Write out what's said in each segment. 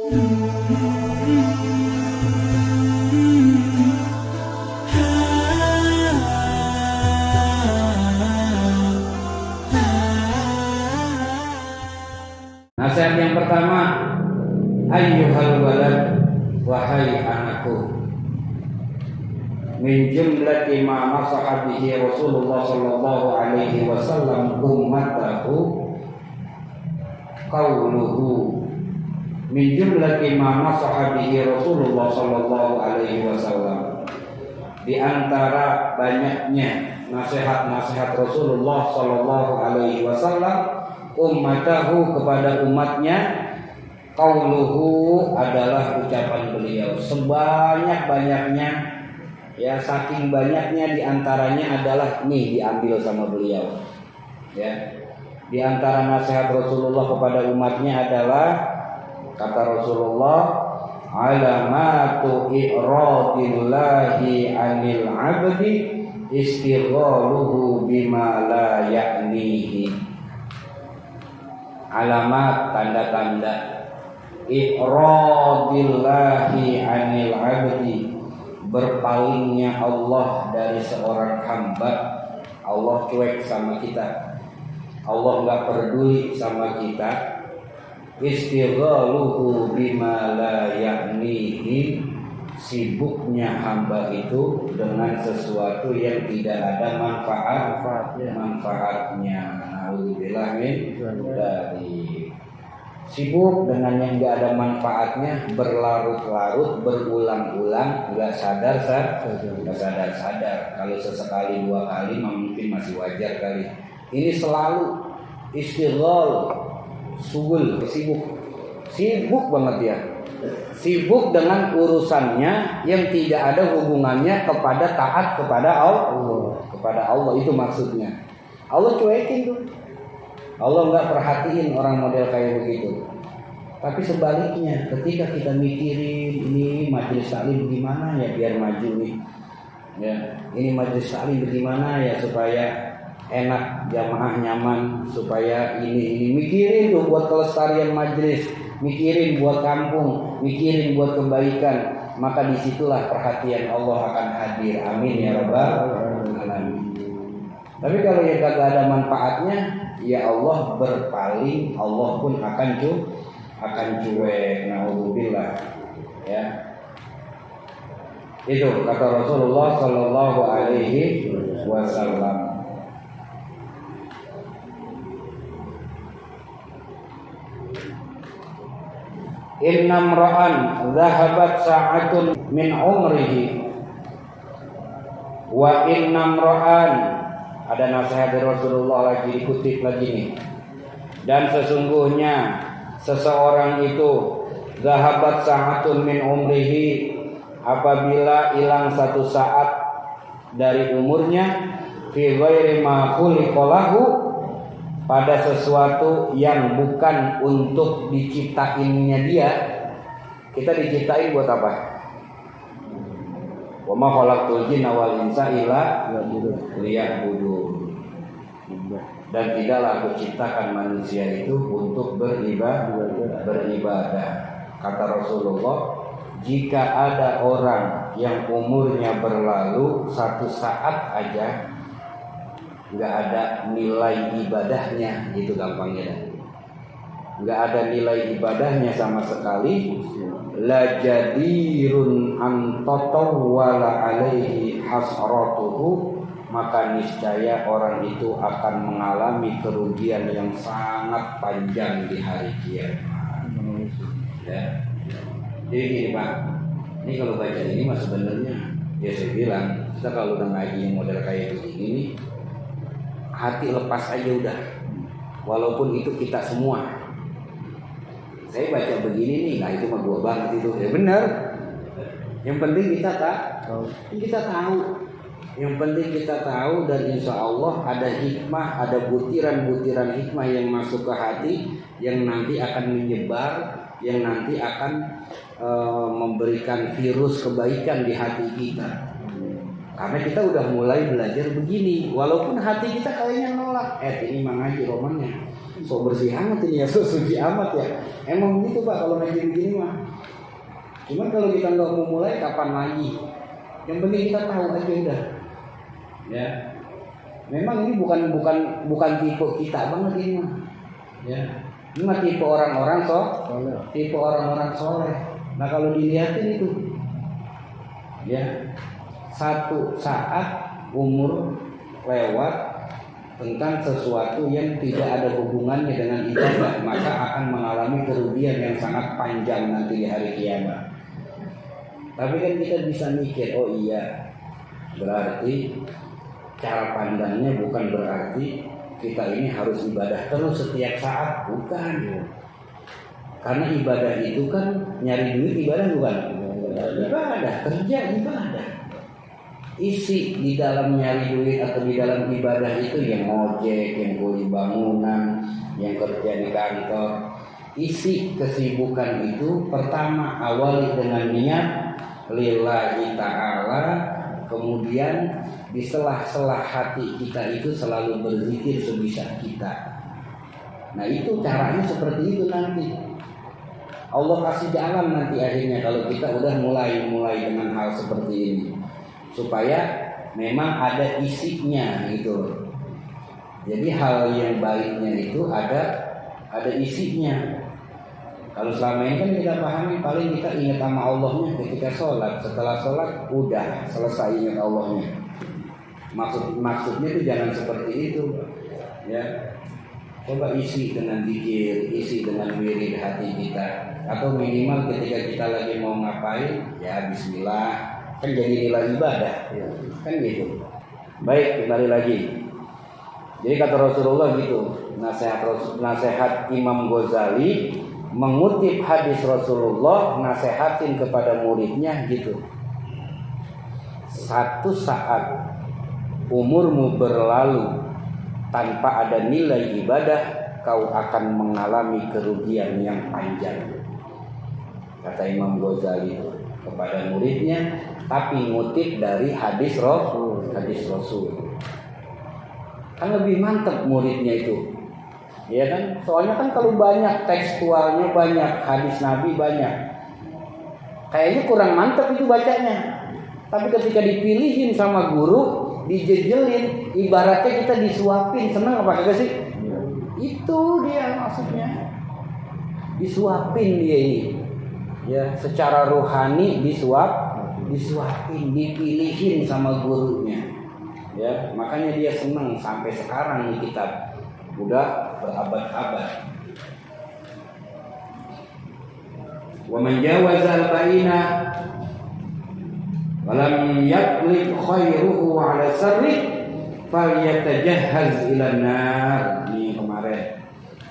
Nasihat yang pertama, ayyuhal walad, wahai anakku, min jumlati ma nasaha bihi Rasulullah sallallahu alaihi wasallam ummatahu qauluhu, min jumlati ma nasaha bihi Rasulullah sallallahu alaihi wasallam, di antara banyaknya nasihat-nasihat Rasulullah sallallahu alaihi wasallam ummatahu kepada umatnya, qauluhu adalah ucapan beliau. Sebanyak-banyaknya, ya saking banyaknya diantaranya adalah nih diambil sama beliau. Ya, di antara nasihat Rasulullah kepada umatnya adalah kata Rasulullah, alamatu i'radillahi 'anil 'abdi istighaluhu bima la ya'nihi. Alamat, tanda-tanda i'radillahi 'anil 'abdi, berpalingnya Allah dari seorang hamba. Allah cuek sama kita, Allah enggak peduli sama kita. Istighaluhu bima la ya'nihi, sibuknya hamba itu dengan sesuatu yang tidak ada manfaatnya. Alhamdulillah dari sibuk dengan yang tidak ada manfaatnya, berlarut-larut, berulang-ulang, nggak sadar. Kalau sesekali dua kali mungkin masih wajar kali. Ini selalu istighal, sugul, sibuk banget ya. Sibuk dengan urusannya yang tidak ada hubungannya kepada taat kepada Allah. Kepada Allah itu maksudnya. Allah cuekin tuh. Allah nggak perhatiin orang model kayak begitu. Tapi sebaliknya, ketika kita mikirin ini majelis taklim gimana ya biar maju nih, ya ini majelis taklim bagaimana ya supaya enak, jamaah nyaman, supaya ini mikirin tuh buat kelestarian majelis, mikirin buat kampung, mikirin buat kebaikan, maka disitulah perhatian Allah akan hadir. Amin ya rabbal alamin. Tapi kalau yang kagak ada manfaatnya, ya Allah berpaling, Allah pun akan cuek. Naudzubillah. Ya. Itu kata Rasulullah sallallahu alaihi wasallam. Innam ra'an dhahabat sa'atun min umrihi wa innam ra'an, ada nasihat dari Rasulullah lagi dikutip lagi nih. Dan sesungguhnya seseorang itu dhahabat sa'atun min umrihi, apabila hilang satu saat dari umurnya, fi ghairi ma khuliqalahu, pada sesuatu yang bukan untuk diciptainnya dia. Kita diciptain buat apa? Wa ma khalaqtul jinna wal insa illa liya'budun. Dan tidaklah aku ciptakan manusia itu untuk beribadah. Kata Rasulullah, jika ada orang yang umurnya berlalu satu saat aja, nggak ada nilai ibadahnya, itu gampangnya. Nggak ada nilai ibadahnya sama sekali. La jadirun an tatawwala alaihi hasratuhu, maka niscaya orang itu akan mengalami kerugian yang sangat panjang di hari kiamat. Ya. Jadi gini Pak, ini kalau baca ini mas sebenarnya, ya saya bilang kita kalau udah ngaji yang model kayak begini nih, hati lepas aja udah, walaupun itu kita semua. Saya baca begini nih, nah itu mah gua banget itu, ya benar. Yang penting kita tahu. Yang penting kita tahu, dan insya Allah ada hikmah, ada butiran-butiran hikmah yang masuk ke hati, yang nanti akan menyebar, yang nanti akan memberikan virus kebaikan di hati kita. Karena kita udah mulai belajar begini, walaupun hati kita kayaknya nolak. Ini mah ngaji romannya. sok bersih amat ini ya, sok suci amat ya. Emang gitu Pak kalau ngaji begini mah. Cuman kalau kita nggak mau mulai kapan lagi? Yang penting kita tahu aja udah. Ya. Memang ini bukan tipe kita banget ini mah. Ya. Ini mah tipe orang-orang tipe orang-orang soleh. Nah kalau dilihatin itu, ya satu saat umur lewat tentang sesuatu yang tidak ada hubungannya dengan ibadah, maka akan mengalami kerugian yang sangat panjang nanti di hari kiamat. Tapi kan kita bisa mikir, oh iya, berarti cara pandangnya bukan berarti kita ini harus ibadah terus setiap saat, bukan. Karena ibadah itu kan nyari duit ibadah bukan? Ibadah, kerja ibadah. Isi di dalam nyari duit atau di dalam ibadah itu yang ngojek, yang kuli bangunan, yang kerja di kantor. Isi kesibukan itu pertama awali dengan niat lillahi ta'ala, kemudian di sela-sela hati kita itu selalu berzikir sebisa kita. Nah itu caranya seperti itu nanti. Allah kasih jalan nanti akhirnya kalau kita udah mulai dengan hal seperti ini. Supaya memang ada isinya gitu. Jadi hal yang baiknya itu ada isinya. Kalau selama ini kan kita pahami paling kita ingat sama Allahnya ketika sholat. Setelah sholat udah selesai ingat Allahnya. Maksudnya itu jangan seperti itu. Ya, coba isi dengan zikir, isi dengan wirid hati kita. Atau minimal ketika kita lagi mau ngapain, ya Bismillah. Kan jadi nilai ibadah, kan gitu. Baik, kembali lagi. Jadi kata Rasulullah gitu, nasihat Imam Ghazali mengutip hadis Rasulullah, nasihatin kepada muridnya gitu. Satu saat umurmu berlalu tanpa ada nilai ibadah, kau akan mengalami kerugian yang panjang. Kata Imam Ghazali kepada muridnya, tapi ngutip dari hadis Rasul. Kan lebih mantap muridnya itu. Ya kan? Soalnya kan kalau banyak tekstualnya, banyak hadis Nabi banyak. Kayaknya kurang mantap itu bacanya. Tapi ketika dipilihin sama guru, dijejelin, ibaratnya kita disuapin. Senang apa kagak sih? Itu dia maksudnya. Disuapin dia ini. Ya, secara rohani disuapin, dipilihin sama gurunya. Ya, makanya dia senang sampai sekarang nih kitab udah berabad-abad. Wa man jawaza al-baina wa lam yatlib khairuhu 'ala sarri falyatajahhaz ila nar. Ini kemarin.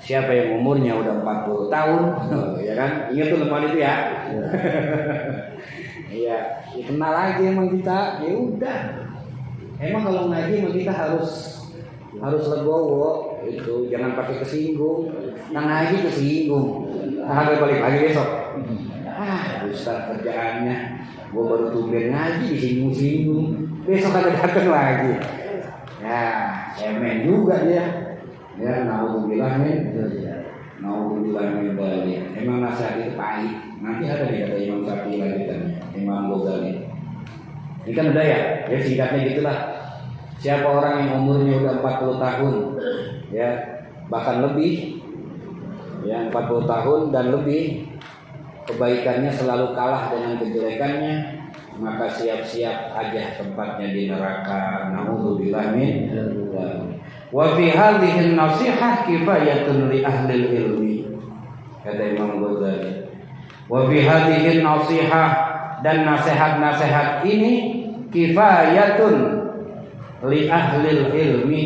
Siapa yang umurnya udah 40 tahun, ya kan? Ingat tuh lembaran itu ya. Iya, ya kenal lagi emang kita. Ya udah. Emang kalau ngaji emang kita harus legowo itu, jangan pakai kesinggung. Nah ngaji kesinggung. Harus balik lagi besok. Ustaz kerjaannya gua baru tumben ngaji disinggung-singgung. Besok ada datang lagi. Ya, cemen juga dia. Ya, naudzubillah min dzalik. Emang nasihat itu pahit. Nanti ada nih kata Imam Syafi'i lanjutannya, Imam Ghazali. Ini kan udah ya singkatnya gitulah. Siapa orang yang umurnya udah 40 tahun, ya bahkan lebih, ya 40 tahun dan lebih, kebaikannya selalu kalah dengan kejelekannya, maka siap-siap aja tempatnya di neraka. Naudzubillah min dzalik. Wa fi hadhihi an-nasihah kifayatun li ahli ilmi, kata Imam Ghazali. Wa fi hadhihi an-nasihah, dan nasihat-nasihat ini kifayatun li ahli ilmi,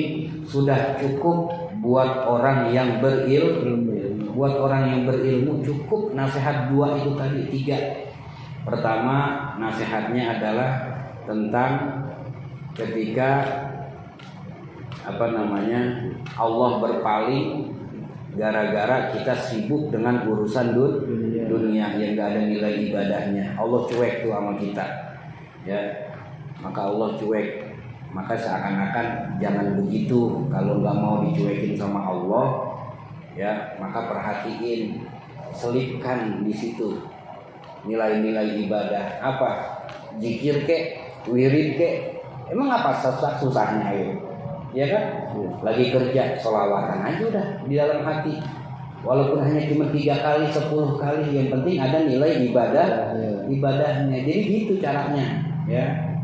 sudah cukup buat orang yang berilmu. Buat orang yang berilmu cukup nasihat dua itu tadi, 3. Pertama, nasihatnya adalah tentang ketika Allah berpaling gara-gara kita sibuk dengan urusan dunia yang gak ada nilai ibadahnya. Allah cuek tuh sama kita, ya. Maka Allah cuek. Maka seakan-akan jangan begitu. Kalau nggak mau dicuekin sama Allah, ya, maka perhatiin, selipkan di situ nilai-nilai ibadah. Apa? Zikir kek, wirid kek, emang apa susahnya ya? Ya kan? Lagi kerja, sholawatan aja udah di dalam hati. Walaupun hanya cuma 3 kali, 10 kali, yang penting ada nilai ibadahnya. Jadi gitu caranya, ya.